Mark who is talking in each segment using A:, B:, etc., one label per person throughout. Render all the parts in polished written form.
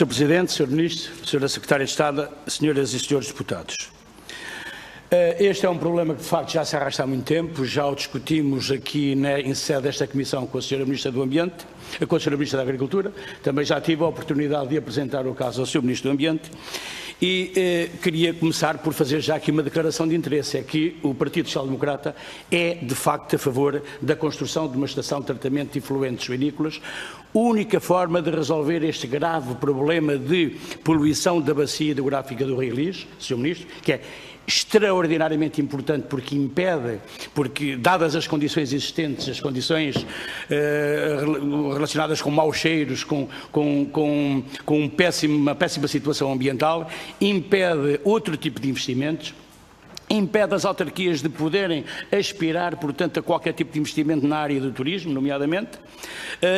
A: Sr. Presidente, Sr. Ministro, Sra. Secretária de Estado, Senhoras e Senhores Deputados. Este é um problema que, de facto, já se arrasta há muito tempo. Já o discutimos aqui em sede desta Comissão com a Sra. Ministra do Ambiente, com a Sra. Ministra da Agricultura. Também já tive a oportunidade de apresentar o caso ao Sr. Ministro do Ambiente. E queria começar por fazer já aqui uma declaração de interesse. É que o Partido Social Democrata é, de facto, a favor da construção de uma estação de tratamento de efluentes vinícolas. Única forma de resolver este grave problema de poluição da bacia hidrográfica do Rio Lis, Sr. Ministro, que é extraordinariamente importante porque impede, porque dadas as condições existentes, as condições relacionadas com maus cheiros, com uma péssima situação ambiental, impede outro tipo de investimentos, impede as autarquias de poderem aspirar, portanto, a qualquer tipo de investimento na área do turismo, nomeadamente,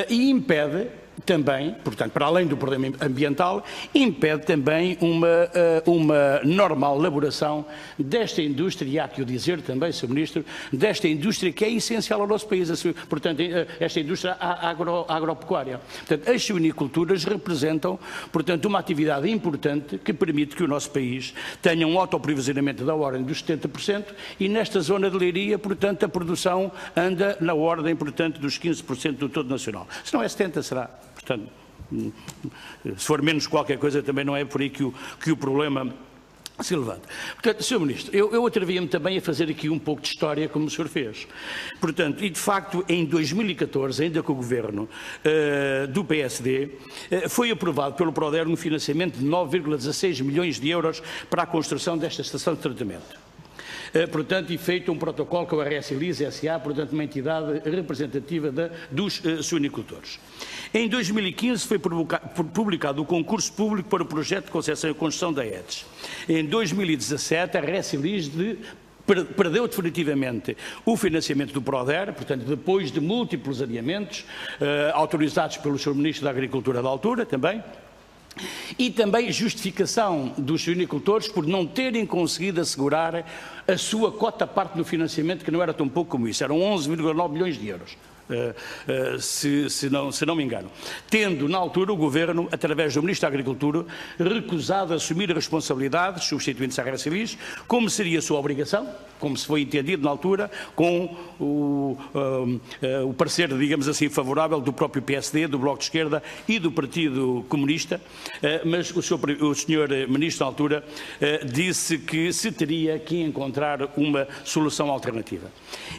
A: e impede também, portanto, para além do problema ambiental, impede também uma normal elaboração desta indústria, e há que o dizer também, Sr. Ministro, desta indústria que é essencial ao nosso país, portanto, esta indústria agropecuária. Portanto, as suiniculturas representam, portanto, uma atividade importante que permite que o nosso país tenha um autoaprovisionamento da ordem dos 70% e nesta zona de Leiria, portanto, a produção anda na ordem, portanto, dos 15% do todo nacional. Se não é 70%, será. Portanto, se for menos qualquer coisa, também não é por aí que o problema se levanta. Portanto, Sr. Ministro, eu atrevia-me também a fazer aqui um pouco de história, como o senhor fez. Portanto, e de facto, em 2014, ainda com o governo do PSD, foi aprovado pelo PRODER um financiamento de 9,16 milhões de euros para a construção desta estação de tratamento. Portanto, e feito um protocolo com a RS-LIS S.A., portanto, uma entidade representativa dos suinicultores. Em 2015 foi publicado o concurso público para o projeto de concessão e construção da EDES. Em 2017, a RS-LIS perdeu definitivamente o financiamento do PRODER, portanto, depois de múltiplos adiamentos, autorizados pelo Sr. Ministro da Agricultura da altura também, e também justificação dos suinicultores por não terem conseguido assegurar a sua cota-parte no financiamento, que não era tão pouco como isso, eram 11,9 milhões de euros. Se não me engano, tendo na altura o Governo, através do Ministro da Agricultura, recusado assumir responsabilidades, substituindo-se a RS-LIS, como seria a sua obrigação, como se foi entendido na altura, com o parecer, digamos assim, favorável do próprio PSD, do Bloco de Esquerda e do Partido Comunista, mas o senhor Ministro na altura disse que se teria que encontrar uma solução alternativa.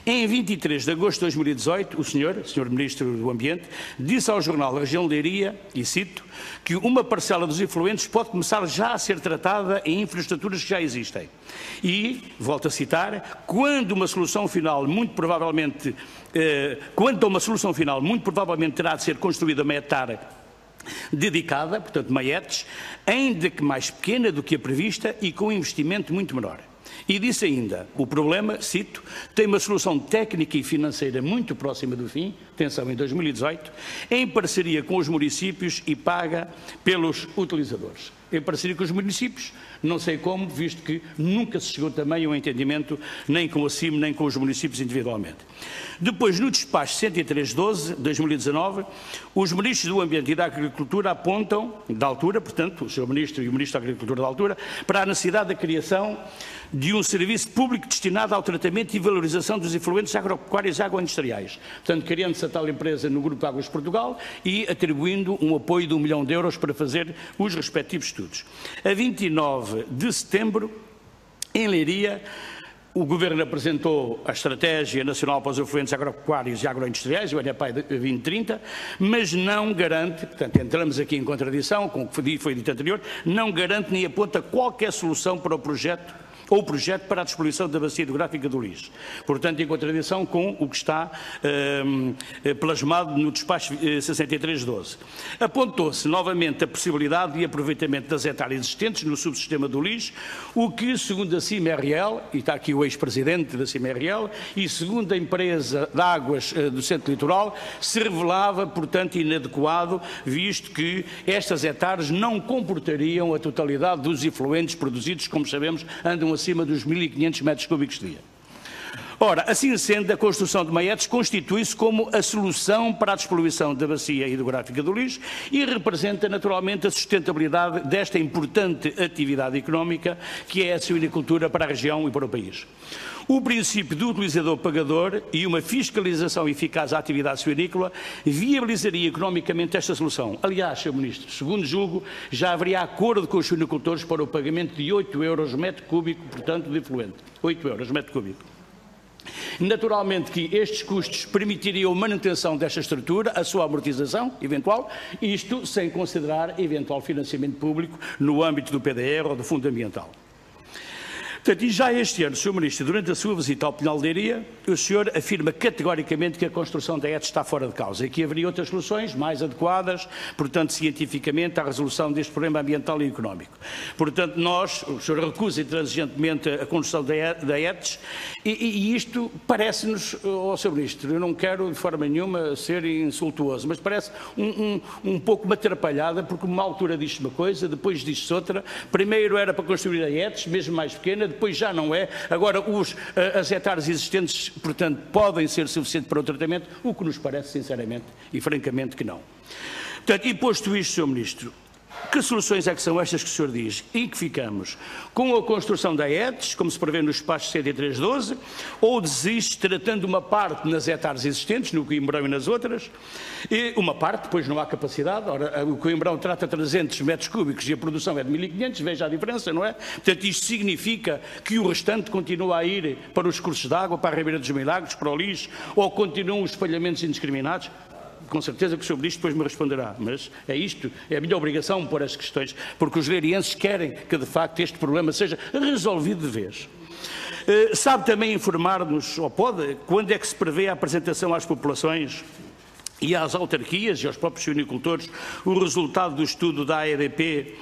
A: Em 23 de agosto de 2018, o senhor Ministro do Ambiente, disse ao jornal da Região de Leiria, e cito, que uma parcela dos efluentes pode começar já a ser tratada em infraestruturas que já existem. E, volto a citar, quanto a uma solução final, muito provavelmente terá de ser construída uma hectare dedicada, portanto, uma ETS, ainda que mais pequena do que a prevista e com um investimento muito menor. E disse ainda, o problema, cito, tem uma solução técnica e financeira muito próxima do fim, atenção, em 2018, em parceria com os municípios e paga pelos utilizadores. Em parceria com os municípios, não sei como, visto que nunca se chegou também a um entendimento nem com a CIM, nem com os municípios individualmente. Depois, no despacho 103/12 de 2019, os Ministros do Ambiente e da Agricultura apontam, da altura, portanto, o Sr. Ministro e o Ministro da Agricultura da altura, para a necessidade da criação de um serviço público destinado ao tratamento e valorização dos efluentes agropecuários e agroindustriais. Portanto, criando-se a tal empresa no Grupo Águas de Portugal e atribuindo um apoio de 1 milhão de euros para fazer os respectivos estudos. A 29 de setembro, em Leiria, o Governo apresentou a Estratégia Nacional para os Efluentes Agropecuários e Agroindustriais, o ENEPAI 2030, mas não garante, portanto, entramos aqui em contradição com o que foi dito anterior, não garante nem aponta qualquer solução para o projeto para a despoluição da bacia hidrográfica do Lis. Portanto, em contradição com o que está plasmado no despacho 63/12. Apontou-se novamente a possibilidade de aproveitamento das hectares existentes no subsistema do Lis, o que, segundo a CIMRL, e está aqui o ex-presidente da CIMRL, e segundo a empresa de águas do Centro Litoral, se revelava, portanto, inadequado, visto que estas hectares não comportariam a totalidade dos efluentes produzidos, como sabemos, andam acima dos 1.500 metros cúbicos de dia. Ora, assim sendo, a construção de maietes constitui-se como a solução para a despoluição da bacia hidrográfica do Lixo e representa naturalmente a sustentabilidade desta importante atividade económica que é a suinicultura para a região e para o país. O princípio do utilizador-pagador e uma fiscalização eficaz à atividade suinícola viabilizaria economicamente esta solução. Aliás, Sr. Ministro, segundo julgo, já haveria acordo com os suinicultores para o pagamento de 8 euros metro cúbico, portanto, de efluente. 8 euros metro cúbico. Naturalmente que estes custos permitiriam a manutenção desta estrutura, a sua amortização eventual, isto sem considerar eventual financiamento público no âmbito do PDR ou do Fundo Ambiental. Portanto, e já este ano, Sr. Ministro, durante a sua visita ao Pinhal de Leiria, o senhor afirma categoricamente que a construção da ETS está fora de causa e que haveria outras soluções mais adequadas, portanto, cientificamente, à resolução deste problema ambiental e económico. Portanto, o senhor recusa intransigentemente a construção da ETS e isto parece-nos, Sr. Ministro, eu não quero de forma nenhuma ser insultuoso, mas parece um pouco uma atrapalhada, porque uma altura diz-se uma coisa, depois diz-se outra. Primeiro era para construir a ETS, mesmo mais pequena, depois já não é. Agora, as hectares existentes, portanto, podem ser suficientes para o tratamento, o que nos parece, sinceramente e francamente, que não. Portanto, e posto isto, Sr. Ministro, que soluções é que são estas que o senhor diz e que ficamos? Com a construção da ETS, como se prevê no espaço 10312, ou desiste tratando uma parte nas hectares existentes, no Coimbrão e nas outras, e uma parte, pois não há capacidade. Ora, o Coimbrão trata 300 metros cúbicos e a produção é de 1500, veja a diferença, não é? Portanto, isto significa que o restante continua a ir para os cursos de água, para a Ribeira dos Milagres, para o lixo, ou continuam os espalhamentos indiscriminados? Com certeza que o Sr. Ministro depois me responderá, mas é isto, é a minha obrigação pôr as questões, porque os leirienses querem que, de facto, este problema seja resolvido de vez. Sabe também informar-nos, ou pode, quando é que se prevê a apresentação às populações e às autarquias e aos próprios suinicultores o resultado do estudo da AEDP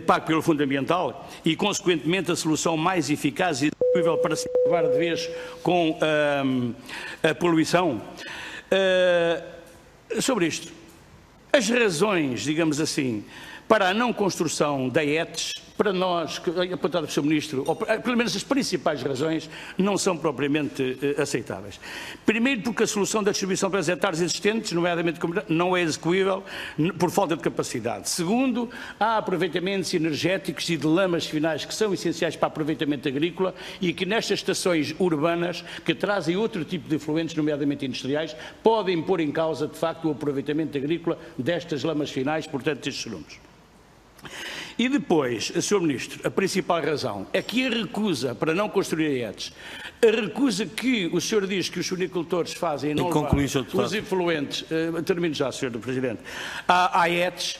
A: pago pelo Fundo Ambiental e, consequentemente, a solução mais eficaz e possível para se acabar de vez com a poluição? Sobre isto, as razões, digamos assim, para a não construção da ETS, para nós, apontado pelo Sr. Ministro, ou pelo menos as principais razões, não são propriamente aceitáveis. Primeiro, porque a solução da distribuição para as hectares existentes, nomeadamente, não é execuível por falta de capacidade. Segundo, há aproveitamentos energéticos e de lamas finais que são essenciais para o aproveitamento agrícola e que nestas estações urbanas, que trazem outro tipo de efluentes, nomeadamente industriais, podem pôr em causa, de facto, o aproveitamento agrícola destas lamas finais, portanto, destes grumos. E depois, Sr. Ministro, a principal razão é que a recusa para não construir a ETS, a recusa que o senhor diz que os suinicultores fazem em não levar os efluentes, termino já, Sr. Presidente, à ETS,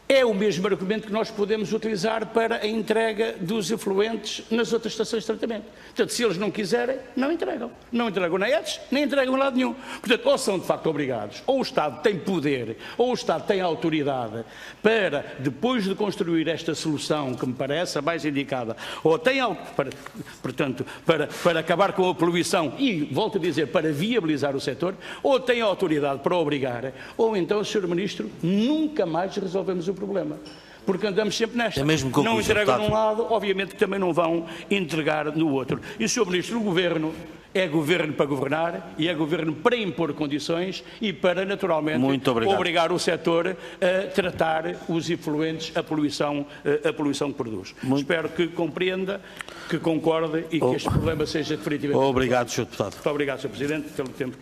A: é o mesmo argumento que nós podemos utilizar para a entrega dos efluentes nas outras estações de tratamento. Portanto, se eles não quiserem, não entregam. Não entregam na ETS, nem entregam em lado nenhum. Portanto, ou são de facto obrigados, ou o Estado tem poder, ou o Estado tem autoridade para, depois de construir esta solução, que me parece a mais indicada, ou tem, portanto, para acabar com a poluição e, volto a dizer, para viabilizar o setor, ou tem autoridade para obrigar, ou então, Sr. Ministro, nunca mais resolvemos o problema, porque andamos sempre nesta. Não entregam num lado, obviamente que também não vão entregar no outro. E, Sr. Ministro, o Governo é governo para governar e é governo para impor condições e para, naturalmente, obrigar o setor a tratar os efluentes, a poluição que produz. Espero que compreenda, que concorde e que este problema seja definitivamente...
B: Obrigado, Sr. Deputado.
A: Muito obrigado, Sr. Presidente, pelo tempo.